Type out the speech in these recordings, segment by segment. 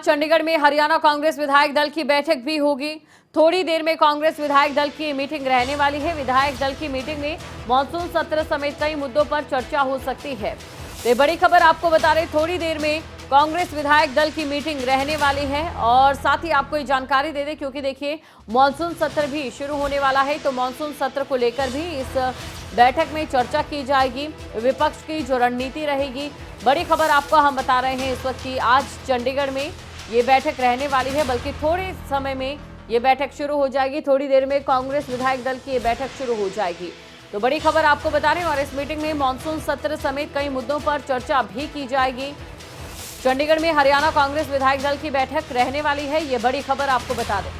चंडीगढ़ में हरियाणा कांग्रेस विधायक दल की बैठक भी होगी। थोड़ी देर में कांग्रेस विधायक दल की मीटिंग रहने वाली है। विधायक दल की मीटिंग में मॉनसून सत्र समेत कई मुद्दों पर चर्चा हो सकती है। तो बड़ी खबर आपको बता रहे, थोड़ी देर में कांग्रेस विधायक दल की मीटिंग रहने वाली है। और साथ ही आपको ये जानकारी दे दें, क्योंकि देखिए मॉनसून सत्र भी शुरू होने वाला है, तो मॉनसून सत्र को लेकर भी इस बैठक में चर्चा की जाएगी। विपक्ष की जो रणनीति रहेगी, बड़ी खबर आपको हम बता रहे हैं इस वक्त की आज चंडीगढ़ में ये बैठक रहने वाली है, बल्कि थोड़े समय में ये बैठक शुरू हो जाएगी। थोड़ी देर में कांग्रेस विधायक दल की ये बैठक शुरू हो जाएगी। तो बड़ी खबर आपको बता रहे हैं। और इस मीटिंग में मॉनसून सत्र समेत कई मुद्दों पर चर्चा भी की जाएगी। चंडीगढ़ में हरियाणा कांग्रेस विधायक दल की बैठक रहने वाली है, ये बड़ी खबर आपको बता दें।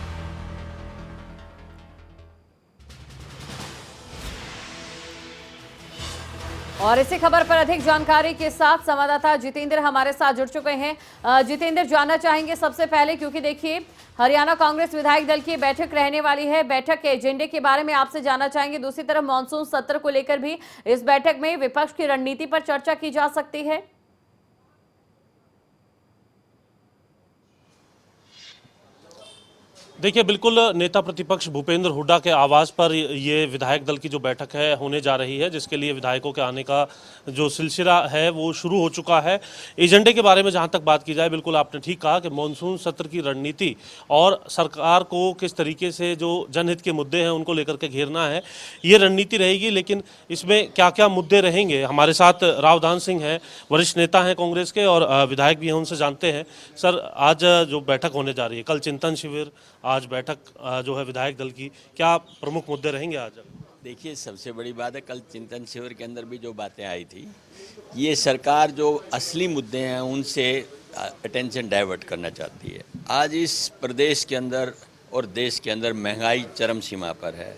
और इसी खबर पर अधिक जानकारी के साथ संवाददाता जितेंद्र हमारे साथ जुड़ चुके हैं। जितेंद्र, जानना चाहेंगे सबसे पहले, क्योंकि देखिए हरियाणा कांग्रेस विधायक दल की बैठक रहने वाली है, बैठक के एजेंडे के बारे में आपसे जानना चाहेंगे। दूसरी तरफ मॉनसून सत्र को लेकर भी इस बैठक में विपक्ष की रणनीति पर चर्चा की जा सकती है। देखिए, बिल्कुल नेता प्रतिपक्ष भूपेंद्र हुड्डा के आवास पर ये विधायक दल की जो बैठक है होने जा रही है, जिसके लिए विधायकों के आने का जो सिलसिला है वो शुरू हो चुका है। एजेंडे के बारे में जहां तक बात की जाए, बिल्कुल आपने ठीक कहा कि मॉनसून सत्र की रणनीति और सरकार को किस तरीके से जो जनहित के मुद्दे हैं उनको लेकर के घेरना है, ये रणनीति रहेगी। लेकिन इसमें क्या क्या मुद्दे रहेंगे, हमारे साथ रावधान सिंह हैं, वरिष्ठ नेता हैं कांग्रेस के और विधायक भी हैं, उनसे जानते हैं। सर, आज जो बैठक होने जा रही है, कल चिंतन शिविर, आज बैठक जो है विधायक दल की, क्या प्रमुख मुद्दे रहेंगे आज? देखिए, सबसे बड़ी बात है, कल चिंतन शिविर के अंदर भी जो बातें आई थी, ये सरकार जो असली मुद्दे हैं उनसे अटेंशन डाइवर्ट करना चाहती है। आज इस प्रदेश के अंदर और देश के अंदर महंगाई चरम सीमा पर है,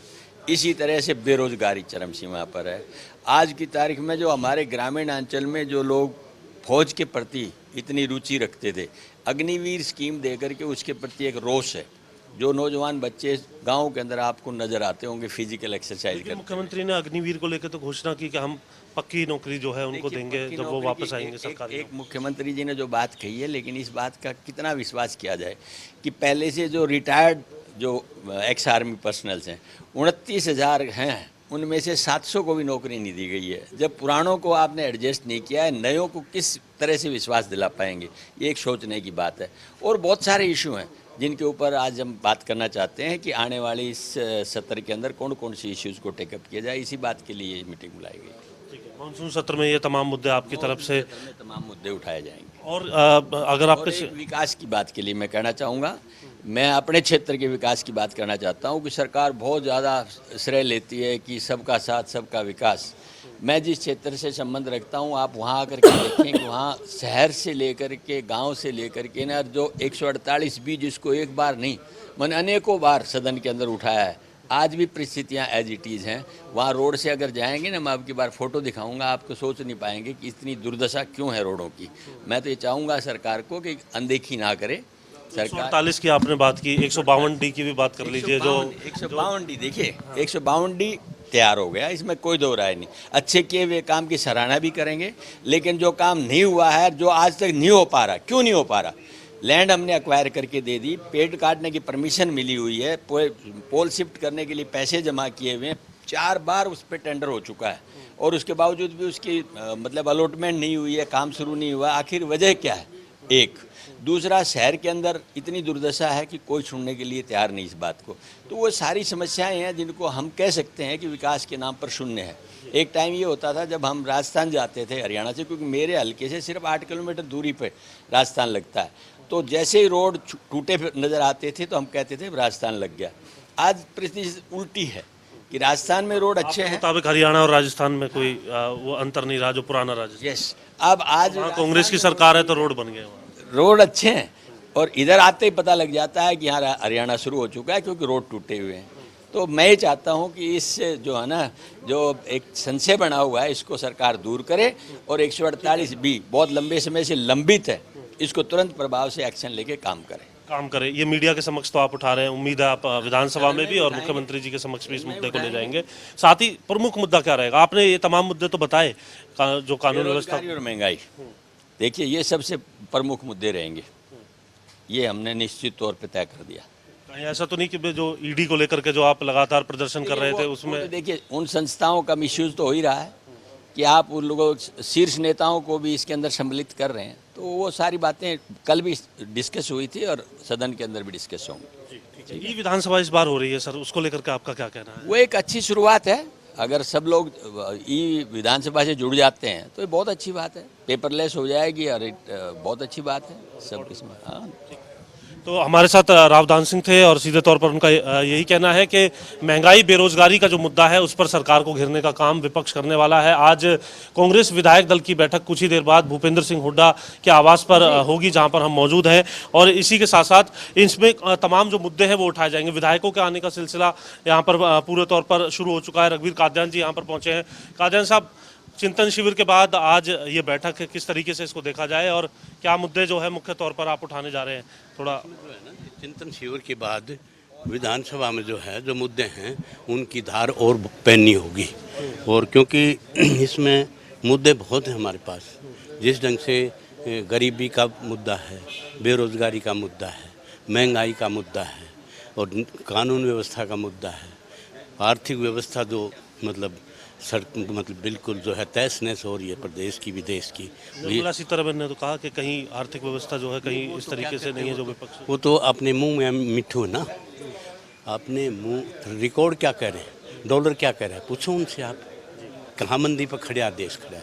इसी तरह से बेरोजगारी चरम सीमा पर है। आज की तारीख में जो हमारे ग्रामीण अंचल में जो लोग फौज के प्रति इतनी रुचि रखते थे, अग्निवीर स्कीम देकर के उसके प्रति एक रोष है। जो नौजवान बच्चे गांव के अंदर आपको नजर आते होंगे फिजिकल एक्सरसाइज करते। मुख्यमंत्री ने अग्निवीर को लेकर तो घोषणा की कि हम पक्की नौकरी जो है उनको देंगे जब वो वापस आएंगे सरकार। एक मुख्यमंत्री जी ने जो बात कही है, लेकिन इस बात का कितना विश्वास किया जाए कि पहले से जो रिटायर्ड जो एक्स आर्मी पर्सनल्स हैं 29,000 हैं, उनमें से 700 को भी नौकरी नहीं दी गई है। जब पुरानों को आपने एडजस्ट नहीं किया है, नयों को किस तरह से विश्वास दिला पाएंगे, ये एक सोचने की बात है। और बहुत सारे इशू हैं जिनके ऊपर आज हम बात करना चाहते हैं कि आने वाली इस सत्र के अंदर कौन कौन सी इश्यूज़ को टेकअप किया जाए। इसी बात के लिए ये मीटिंग बुलाई गई। ठीक है, मानसून सत्र में ये तमाम मुद्दे आपकी तरफ से तमाम मुद्दे उठाए जाएंगे। और अगर आपके विकास की बात के लिए मैं कहना चाहूँगा, मैं अपने क्षेत्र के विकास की बात करना चाहता हूँ कि सरकार बहुत ज़्यादा श्रेय लेती है कि सबका साथ सबका विकास। मैं जिस क्षेत्र से संबंध रखता हूँ, आप वहाँ आकर के देखें कि वहाँ शहर से लेकर के गांव से लेकर के ना जो 148 बी, जिसको एक बार नहीं मैंने अनेकों बार सदन के अंदर उठाया है, आज भी परिस्थितियाँ एज इट इज़ हैं। वहाँ रोड से अगर जाएंगे ना, मैं आपकी बार फोटो दिखाऊंगा, आपको सोच नहीं पाएंगे कि इतनी दुर्दशा क्यों है रोडों की। मैं तो ये चाहूँगा सरकार को कि अनदेखी ना करे। 148 की आपने बात की, 152 डी की भी बात कर लीजिए। जो 152 डी, देखिए 152 डी तैयार हो गया, इसमें कोई दो राय नहीं। अच्छे किए हुए काम की सराहना भी करेंगे, लेकिन जो काम नहीं हुआ है, जो आज तक नहीं हो पा रहा, क्यों नहीं हो पा रहा? लैंड हमने एक्वायर करके दे दी, पेड़ काटने की परमिशन मिली हुई है, पोल शिफ्ट करने के लिए पैसे जमा किए हुए हैं, 4 बार उस पर टेंडर हो चुका है, और उसके बावजूद भी उसकी मतलब अलॉटमेंट नहीं हुई है, काम शुरू नहीं हुआ। आखिर वजह क्या है? एक दूसरा, शहर के अंदर इतनी दुर्दशा है कि कोई सुनने के लिए तैयार नहीं इस बात को। तो वो सारी समस्याएं हैं जिनको हम कह सकते हैं कि विकास के नाम पर शून्य है। एक टाइम ये होता था जब हम राजस्थान जाते थे हरियाणा से, क्योंकि मेरे हल्के से सिर्फ 8 किलोमीटर दूरी पर राजस्थान लगता है, तो जैसे ही रोड टूटे नज़र आते थे तो हम कहते थे राजस्थान लग गया। आज परिस्थिति उल्टी है कि राजस्थान में रोड अच्छे हैं। मुताबिक हरियाणा और राजस्थान में कोई वो अंतर नहीं रहा जो पुराना राजस्थान। यस, अब आज कांग्रेस की सरकार है तो रोड बन गए, रोड अच्छे हैं, और इधर आते ही पता लग जाता है कि यहाँ हरियाणा शुरू हो चुका है, क्योंकि रोड टूटे हुए हैं। तो मैं ये चाहता हूँ कि इससे जो है ना, जो एक संशय बना हुआ है, इसको सरकार दूर करे, और 148 बी बहुत लंबे समय से लंबित है, इसको तुरंत प्रभाव से एक्शन लेके काम करे। ये मीडिया के समक्ष तो आप उठा रहे हैं, उम्मीद है आप विधानसभा में भी और मुख्यमंत्री जी के समक्ष भी इस मुद्दे को ले जाएंगे। साथ ही प्रमुख मुद्दा क्या रहेगा? आपने ये तमाम मुद्दे तो बताए, जो कानून व्यवस्था और महंगाई, देखिए ये सबसे प्रमुख मुद्दे रहेंगे। ये हमने निश्चित तौर पे तय कर दिया। कहीं ऐसा तो नहीं कि जो ईडी को लेकर के जो आप लगातार प्रदर्शन कर रहे थे उसमें तो देखिए उन संस्थाओं का मिसयूज तो हो ही रहा है कि आप उन लोगों शीर्ष नेताओं को भी इसके अंदर सम्मिलित कर रहे हैं, तो वो सारी बातें कल भी डिस्कस हुई थी और सदन के अंदर भी डिस्कस होंगी। ई विधानसभा इस बार हो रही है सर, उसको लेकर के आपका क्या कहना है? वो एक अच्छी शुरुआत है। अगर सब लोग ई विधानसभा से जुड़ जाते हैं तो ये बहुत अच्छी बात है, पेपरलेस हो जाएगी और बहुत अच्छी बात है सब इसमें। हाँ, तो हमारे साथ रावदान सिंह थे और सीधे तौर पर उनका यही कहना है कि महंगाई बेरोजगारी का जो मुद्दा है उस पर सरकार को घेरने का काम विपक्ष करने वाला है। आज कांग्रेस विधायक दल की बैठक कुछ ही देर बाद भूपेंद्र सिंह हुड्डा के आवास पर होगी, जहां पर हम मौजूद हैं, और इसी के साथ साथ इसमें तमाम जो मुद्दे हैं वो उठाए जाएंगे। विधायकों के आने का सिलसिला यहाँ पर पूरे तौर पर शुरू हो चुका है। रघुवीर कादयान जी यहाँ पर पहुंचे हैं। कादयान साहब, चिंतन शिविर के बाद आज ये बैठक है, किस तरीके से इसको देखा जाए और क्या मुद्दे जो है मुख्य तौर पर आप उठाने जा रहे हैं? थोड़ा चिंतन शिविर के बाद विधानसभा में जो है जो मुद्दे हैं उनकी धार और पैनी होगी, और क्योंकि इसमें मुद्दे बहुत हैं हमारे पास। जिस ढंग से गरीबी का मुद्दा है, बेरोजगारी का मुद्दा है, महंगाई का मुद्दा है और कानून व्यवस्था का मुद्दा है, आर्थिक व्यवस्था जो मतलब बिल्कुल जो है तहस नहस हो रही है प्रदेश की विदेश की। निर्मला सीतारमण ने तो कहा कि कहीं आर्थिक व्यवस्था जो है कहीं इस तरीके से नहीं है जो विपक्ष। वो तो अपने मुंह में मिठू है ना, अपने मुंह रिकॉर्ड क्या कह रहे हैं, डॉलर क्या कह रहा है, पूछो उनसे आप। कहाँ मंदी पर खड़ा देश खड़ा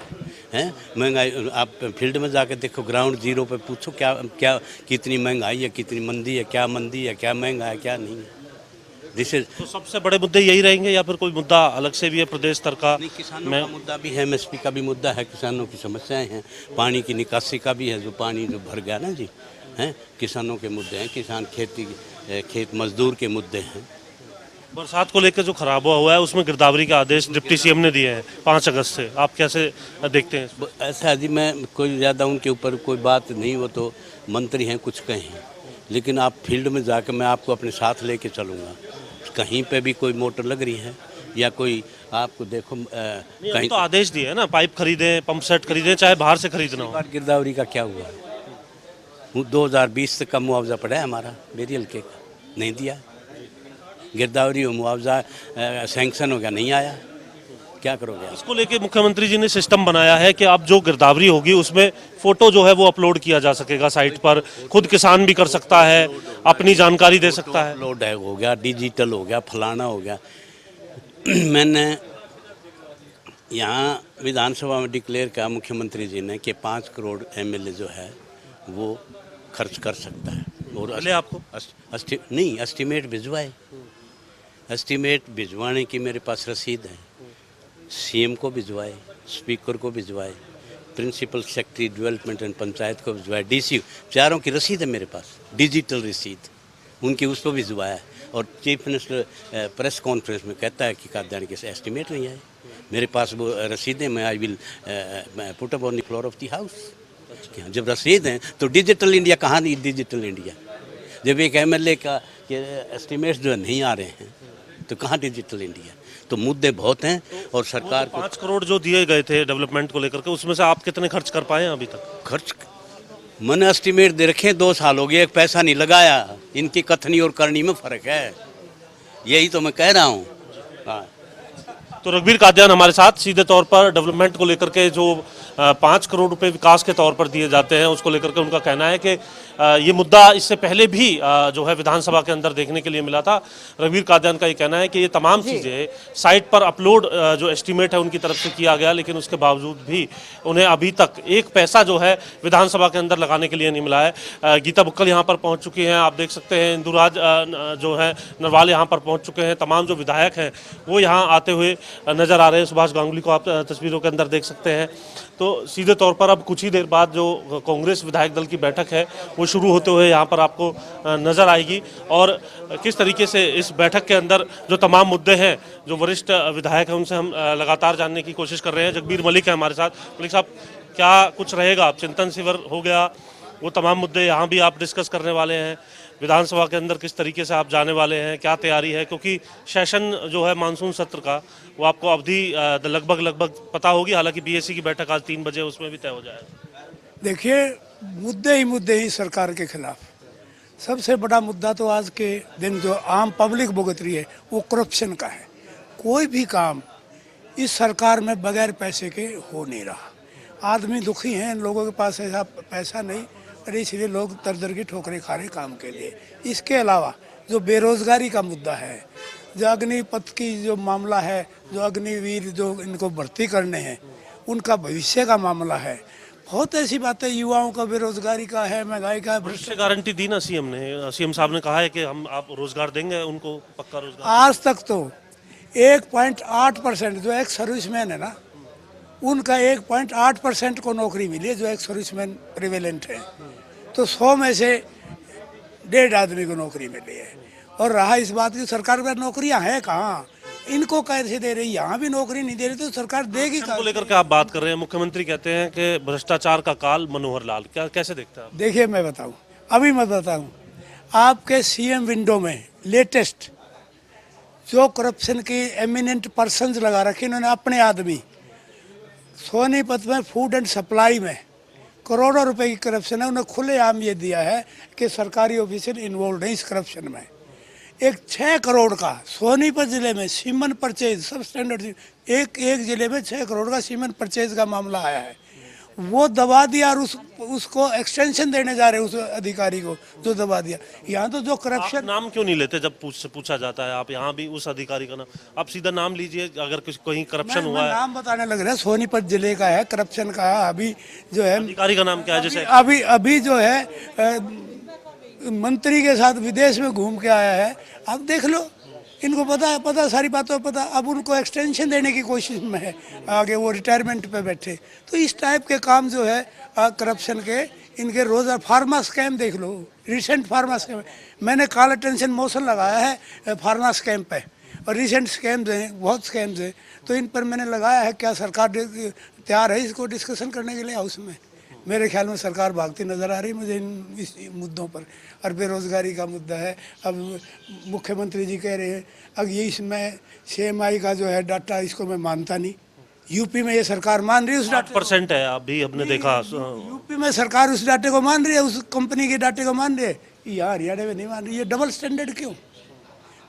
है महंगाई आप फील्ड में जाकर देखो, ग्राउंड जीरो पे पूछो क्या क्या कितनी महंगाई है, कितनी मंदी है, क्या मंदी है, क्या महंगा है, क्या नहीं है। तो सबसे बड़े मुद्दे यही रहेंगे या फिर कोई मुद्दा अलग से भी है प्रदेश स्तर का? किसानों का मुद्दा भी है, एमएसपी का भी मुद्दा है, किसानों की समस्याएं हैं, पानी की निकासी का भी है, जो पानी जो भर गया ना जी हैं, किसानों के मुद्दे हैं, किसान खेत मजदूर के मुद्दे हैं। बरसात को लेकर जो खराब हुआ है उसमें गिरदावरी के आदेश डिप्टी सीएम ने दिए हैं 5 अगस्त से, आप कैसे देखते हैं? ऐसा जी मैं कोई ज़्यादा उनके ऊपर कोई बात नहीं, वो तो मंत्री हैं कुछ कहें, लेकिन आप फील्ड में जाकर मैं आपको अपने साथ लेके चलूँगा। कहीं पे भी कोई मोटर लग रही है या कोई आपको देखो कहीं तो आदेश दिए है ना, पाइप खरीदें, पंप सेट खरीदें, चाहे बाहर से खरीदना हो। गिरदावरी का क्या हुआ? 2020 तक का मुआवजा पड़ा है हमारा बेरी हल्के का, नहीं दिया। गिरदावरी मुआवजा सैंक्शन हो गया, नहीं आया, क्या करोगे? इसको लेके मुख्यमंत्री जी ने सिस्टम बनाया है कि अब जो गिरदावरी होगी उसमें फोटो जो है वो अपलोड किया जा सकेगा साइट पर, खुद किसान भी कर सकता है, अपनी जानकारी दे सकता है। अपलोड हो गया, डिजिटल हो गया, फलाना हो गया। मैंने यहाँ विधानसभा में डिक्लेयर किया मुख्यमंत्री जी ने कि 5 करोड़ एमएलए जो है वो खर्च कर सकता है, और आपको नहीं एस्टीमेट भिजवाए, एस्टीमेट भिजवाने की मेरे पास रसीद है, सीएम को भिजवाए, स्पीकर को भिजवाए, principal secretary development and panchayat को भिजवाए, डीसी, चारों की रसीद है मेरे पास, डिजिटल रसीद उनकी, उसको भिजवाया। और चीफ मिनिस्टर प्रेस कॉन्फ्रेंस में कहता है कि कादयान के एस्टीमेट नहीं आए, मेरे पास वो रसीदें, मैं I will put up on the floor of the house. जब रसीद हैं तो डिजिटल इंडिया कहाँ, नहीं डिजिटल इंडिया? जब एक एमएलए का एस्टीमेट जो नहीं आ रहे हैं तो कहाँ डिजिटल इंडिया? तो मुद्दे बहुत हैं और सरकार को 5 करोड़ जो दिए गए थे डेवलपमेंट को लेकर के, उसमें से आप कितने खर्च कर पाए अभी तक? खर्च मैंने एस्टीमेट दे रखे, 2 साल हो गए, एक पैसा नहीं लगाया। इनकी कथनी और करनी में फर्क है, यही तो मैं कह रहा हूँ। हाँ, तो रघुवीर कादयान हमारे साथ सीधे तौर पर डेवलपमेंट को लेकर के जो 5 करोड़ रुपए विकास के तौर पर दिए जाते हैं उसको लेकर के उनका कहना है कि ये मुद्दा इससे पहले भी जो है विधानसभा के अंदर देखने के लिए मिला था। रघुवीर कादयान का ये कहना है कि ये तमाम चीज़ें साइट पर अपलोड जो एस्टीमेट है उनकी तरफ से किया गया, लेकिन उसके बावजूद भी उन्हें अभी तक एक पैसा जो है विधानसभा के अंदर लगाने के लिए नहीं मिला है। गीता बुक्कल यहाँ पर पहुँच चुकी हैं, आप देख सकते हैं इंदुराज जो है नरवाल यहाँ पर पहुँच चुके हैं, तमाम जो विधायक हैं वो यहाँ आते हुए नजर आ रहे हैं। सुभाष गांगुली को आप तस्वीरों के अंदर देख सकते हैं। तो सीधे तौर पर अब कुछ ही देर बाद जो कांग्रेस विधायक दल की बैठक है वो शुरू होते हुए यहाँ पर आपको नजर आएगी, और किस तरीके से इस बैठक के अंदर जो तमाम मुद्दे हैं जो वरिष्ठ विधायक हैं उनसे हम लगातार जानने की कोशिश कर रहे हैं। जगबीर मलिक है हमारे साथ। मलिक साहब, क्या कुछ रहेगा? अब चिंतन शिविर हो गया, वो तमाम मुद्दे यहाँ भी आप डिस्कस करने वाले हैं, विधानसभा के अंदर किस तरीके से आप जाने वाले हैं, क्या तैयारी है? क्योंकि सेशन जो है मानसून सत्र का वो आपको अवधि लगभग पता होगी, हालांकि बीएससी की बैठक आज 3 बजे उसमें भी तय हो जाएगा। देखिए, मुद्दे ही सरकार के खिलाफ, सबसे बड़ा मुद्दा तो आज के दिन जो आम पब्लिक भुगत रही है वो करप्शन का है। कोई भी काम इस सरकार में बगैर पैसे के हो नहीं रहा। आदमी दुखी हैं, लोगों के पास ऐसा पैसा नहीं और इसलिए लोग दर दर की ठोकरें खा रहे काम के लिए। इसके अलावा जो बेरोजगारी का मुद्दा है, जो अग्निपथ की जो मामला है, जो अग्निवीर जो इनको भर्ती करने हैं, उनका भविष्य का मामला है, बहुत ऐसी बातें, युवाओं का बेरोजगारी का है, महंगाई का है, भविष्य गारंटी दी ना सीएम ने, सीएम साहब ने कहा है कि हम आप रोजगार देंगे उनको, पक्का रोजगार। आज तक तो 1.8% जो एक्स सर्विसमैन है ना, उनका 1.8% को नौकरी मिली है, जो एक्स सर्विसमैन प्रिवेलेंट है। तो 100 में से 1.5 आदमी को नौकरी मिली है। और रहा इस बात की सरकार में नौकरियां हैं कहाँ, इनको कैसे दे रही, यहाँ भी नौकरी नहीं दे रही तो सरकार देगी को लेकर के आप बात कर रहे हैं, मुख्यमंत्री कहते हैं कि भ्रष्टाचार का काल मनोहर लाल, क्या कैसे देखते हैं आप? देखिए मैं बताऊं, अभी मैं बताऊं, आपके सीएम विंडो में लेटेस्ट जो करप्शन की एमिनेंट पर्सन्स लगा रखे इन्होंने अपने आदमी, सोनीपत में फूड एंड सप्लाई में करोड़ों रुपए की करप्शन है। उन्हें खुलेआम ये दिया है कि सरकारी ऑफिसर इन्वॉल्व है इस करप्शन में। एक 6 करोड़ का सोनीपत जिले में सीमेंट परचेज, सब स्टैंडर्ड, एक जिले में 6 करोड़ का सीमेंट परचेज का मामला आया है, वो दबा दिया और उसको एक्सटेंशन देने जा रहे हैं उस अधिकारी को जो दबा दिया। यहाँ तो जो करप्शन, नाम क्यों नहीं लेते जब पूछा जाता है? आप यहाँ भी उस अधिकारी का नाम, आप सीधा नाम लीजिए अगर कहीं करप्शन हुआ है। नाम बताने लग रहा है, सोनीपत जिले का है, करप्शन का है। अभी जो है अधिकारी का नाम क्या है? जैसे अभी जो है मंत्री के साथ विदेश में घूम के आया है, आप देख लो, इनको पता सारी बातों पता। अब उनको एक्सटेंशन देने की कोशिश में है, आगे वो रिटायरमेंट पे बैठे। तो इस टाइप के काम जो है करप्शन के, इनके रोज़ फार्मा स्कैम देख लो, रिसेंट फार्मा स्कैम, मैंने कॉल अटेंशन मोशन लगाया है फार्मा स्कैम पे, और रिसेंट स्कैम्स हैं, बहुत स्कैम्स हैं, तो इन पर मैंने लगाया है। क्या सरकार तैयार है इसको डिस्कशन करने के लिए हाउस में? मेरे ख्याल में सरकार भागती नज़र आ रही मुझे इस मुद्दों पर। और बेरोज़गारी का मुद्दा है, अब मुख्यमंत्री जी कह रहे हैं, अब ये इसमें CMI का जो है डाटा, इसको मैं मानता नहीं। यूपी में ये सरकार मान रही है उस डाटे 8% है, अभी हमने देखा। यूपी में सरकार उस डाटे को मान रही है, उस कंपनी के डाटे को मान रही है, यहाँ हरियाणा में नहीं मान रही। ये डबल स्टैंडर्ड क्यों?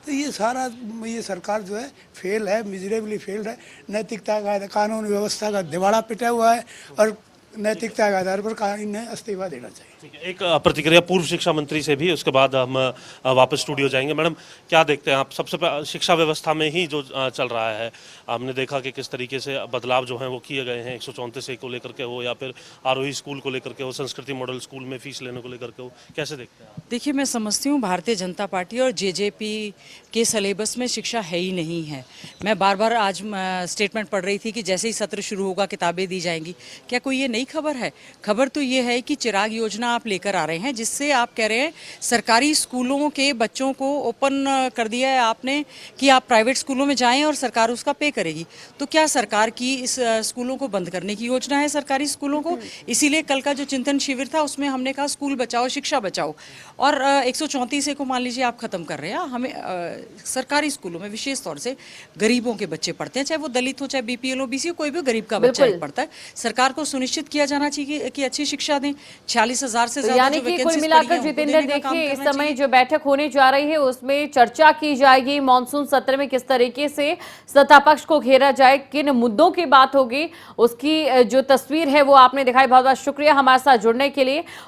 तो ये सारा, ये सरकार जो है फेल है, मिजरेबली फेल्ड है। नैतिकता का, कानून व्यवस्था का दिवाड़ा पिटा हुआ है और नैतिकता के आधार पर इन्हें इस्तीफा देना चाहिए। एक प्रतिक्रिया पूर्व शिक्षा मंत्री से भी, उसके बाद हम वापस स्टूडियो जाएंगे। मैडम, क्या देखते हैं आप? सबसे शिक्षा व्यवस्था में ही जो चल रहा है, हमने देखा कि किस तरीके से बदलाव जो हैं वो किए गए हैं, 134 को लेकर के हो, या फिर आरोही स्कूल को लेकर के हो, संस्कृति मॉडल स्कूल में फीस लेने को लेकर के हो, कैसे देखते हैं आप? देखिए, मैं समझती हूँ भारतीय जनता पार्टी और JJP के सिलेबस में शिक्षा है ही नहीं है। मैं बार बार आज स्टेटमेंट पढ़ रही थी कि जैसे ही सत्र शुरू होगा किताबें दी जाएंगी। क्या कोई ये नई खबर है? खबर तो ये है कि चिराग योजना आप लेकर आ रहे हैं, जिससे आप कह रहे हैं सरकारी स्कूलों के बच्चों को ओपन कर दिया है आपने कि आप प्राइवेट स्कूलों में जाएं और सरकार उसका पे करेगी। तो क्या सरकार की इस स्कूलों को बंद करने की योजना है सरकारी स्कूलों को? इसीलिए कल का जो चिंतन शिविर था उसमें हमने कहा स्कूल बचाओ शिक्षा बचाओ, और 134 को मान लीजिए आप खत्म कर रहे हैं। हमें सरकारी स्कूलों में विशेष तौर से गरीबों के बच्चे पढ़ते हैं, चाहे वो दलित हो, चाहे BPL OBC हो, कोई भी गरीब का बच्चा पढ़ता है। सरकार को सुनिश्चित किया जाना चाहिए कि अच्छी शिक्षा दें। 46,000 से ज्यादा यानी कि कुल मिलाकर जितेंद्र, देखिए इस समय जो बैठक होने जा रही है उसमें चर्चा की जाएगी मॉनसून सत्र में किस तरीके से सत्ता पक्ष को घेरा जाए, किन मुद्दों की बात होगी, उसकी जो तस्वीर है वो आपने दिखाई। बहुत बहुत शुक्रिया हमारे साथ जुड़ने के लिए।